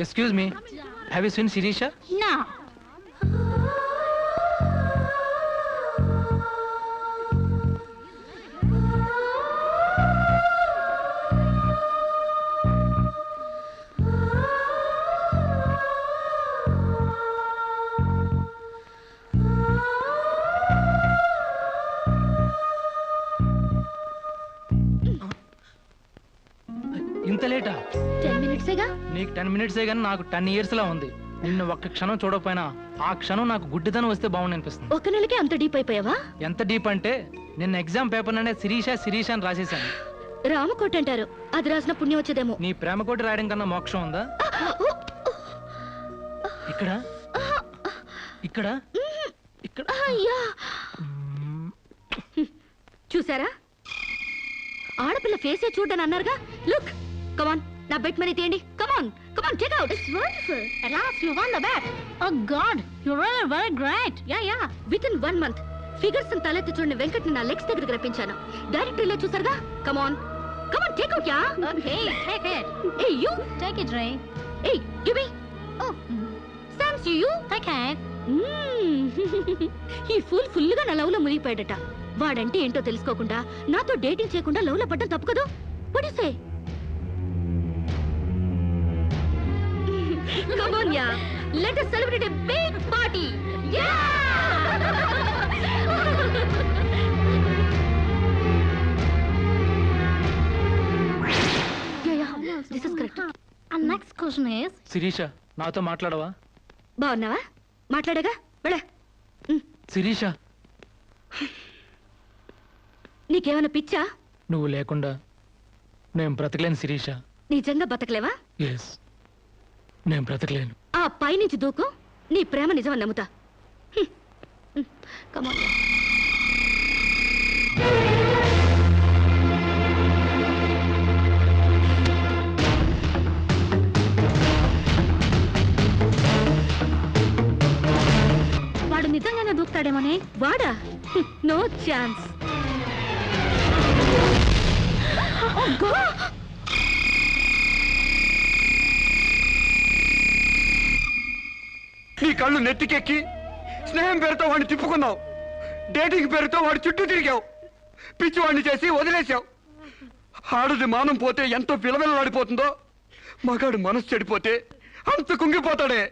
Excuse me, have you seen Sirisha? No. ఇంత లేటా? 10 minutes ఏగా. నీకు 10 minutes కానీ నాకు 10 years లా ఉంది. నిన్ను ఒక్క క్షణం చూడకపోయినా ఆ క్షణం నాకు గుడ్డితనం వస్తే బాగుంది అనిపిస్తుంది. ఒక నెలకే అంత డీప్ అయిపోయావా? ఎంత డీప్ అంటే నిన్న ఎగ్జామ్ పేపర్ అనే శిరీష అని రాసేసాను. రామకోట అంటారు, అది రాసిన పుణ్యం వచ్చేదేమో. నీ ప్రేమ కోటి రాయడం కన్నా మోక్షం ఉందా? ఇక్కడ ఇక్కడ ఇక్కడ అయ్యా, చూసారా, ఆడపిల్ల ఫేసే చూడని అన్నారుగా. లుక్, కమాన్, నా బెట్ మనీ తీయండి. Come on come on, take out. It's wonderful. At last you won the bet. Oh god, you're really very great. Yeah. Within 1 month figures తలెత్తి చూడని వెంకట్ని నా లెగ్స్ దగ్గరికి రప్పించాను. డైరెక్టర్ ఇలా చూసారుగా. Come on come on, take out. Ya, okay, take it. Hey you take it, రే. Hey give me. ఓ సామ్స్, you take it. ఈ ఫుల్గా నా లవ్ లో మునిగిపోయాడట. వాడంటే ఏంటో తెలుసుకోకుండా నాతో డేటింగ్ చేయకుండా లవ్ లో పడ్డం తప్పు కదా. What do you say? Come on, yeah. Let us celebrate a big party. Yeah! Yeah. This is correct. And next question is... Sirisha, నాతో మాట్లాడవా? బాగున్నావా? మాట్లాడగా వెళ్ళ. శిరీష, నీకేమైనా పిచ్చా? నువ్వు లేకుండా నేను బ్రతకలేను శిరీష. నిజంగా బతకలేవా? ఎస్, నేను బ్రతకలేను. ఆ పైనుంచి దూకు, నీ ప్రేమ నిజమని నమ్ముతా. కమాన్. వాడు నిజంగానే దూకుతాడేమోనే. వాడా? No chance. నీ కళ్ళు నెత్తికెక్కి స్నేహం పేరుతో వాడిని తిప్పుకున్నావు, డేటింగ్ పేరుతో వాడి చుట్టూ తిరిగావు, పిచ్చివాడిని చేసి వదిలేశావు. ఆడది మానం పోతే ఎంతో విలవిలలాడిపోతుందో, మగాడు మనసు చెడిపోతే అంత కుంగిపోతాడే.